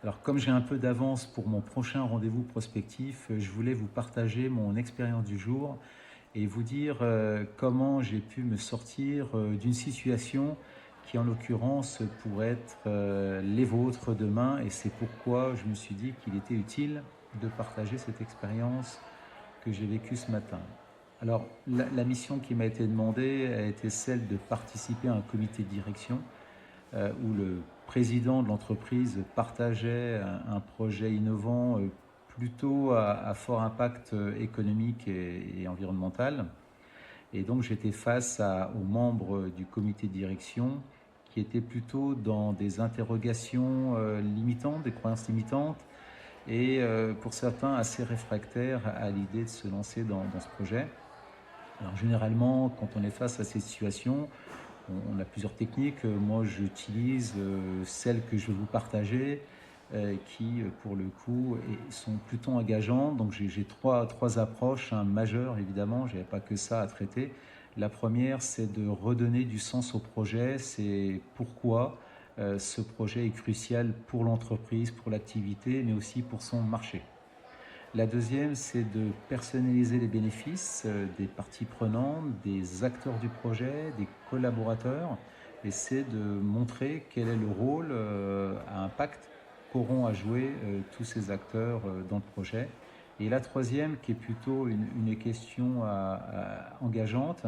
Alors, comme j'ai un peu d'avance pour mon prochain rendez-vous prospectif, je voulais vous partager mon expérience du jour et vous dire comment j'ai pu me sortir d'une situation qui, en l'occurrence, pourrait être les vôtres demain. Et c'est pourquoi je me suis dit qu'il était utile de partager cette expérience que j'ai vécue ce matin. Alors, la mission qui m'a été demandée a été celle de participer à un comité de direction où le président de l'entreprise partageait un projet innovant plutôt à fort impact économique et environnemental. Et donc j'étais face aux membres du comité de direction qui étaient plutôt dans des interrogations limitantes, des croyances limitantes, et pour certains assez réfractaires à l'idée de se lancer dans ce projet. Alors généralement, quand on est face à ces situations, on a plusieurs techniques. Moi, j'utilise celles que je vais vous partager, qui, pour le coup, sont plutôt engageantes. Donc, j'ai trois approches majeures, évidemment. Je n'avais pas que ça à traiter. La première, c'est de redonner du sens au projet. C'est pourquoi ce projet est crucial pour l'entreprise, pour l'activité, mais aussi pour son marché. La deuxième, c'est de personnaliser les bénéfices des parties prenantes, des acteurs du projet, des collaborateurs, et c'est de montrer quel est le rôle à impact qu'auront à jouer tous ces acteurs dans le projet. Et la troisième, qui est plutôt une question engageante,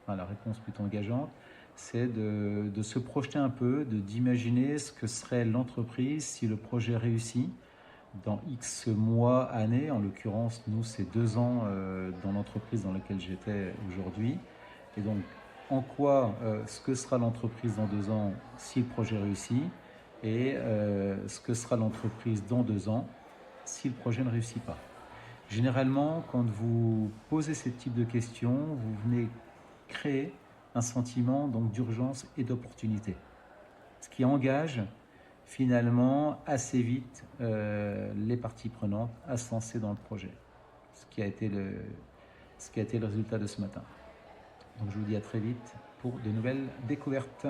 enfin la réponse plutôt engageante, c'est de se projeter un peu, d'imaginer ce que serait l'entreprise si le projet réussit dans X mois, années. En l'occurrence, nous, c'est 2 ans dans l'entreprise dans laquelle j'étais aujourd'hui. Et donc, en quoi ce que sera l'entreprise dans 2 ans si le projet réussit et ce que sera l'entreprise dans 2 ans si le projet ne réussit pas. Généralement, quand vous posez ce type de questions, vous venez créer un sentiment donc d'urgence et d'opportunité, ce qui engage finalement assez vite les parties prenantes à se lancer dans le projet, ce qui a été le résultat de ce matin. Donc je vous dis à très vite pour de nouvelles découvertes.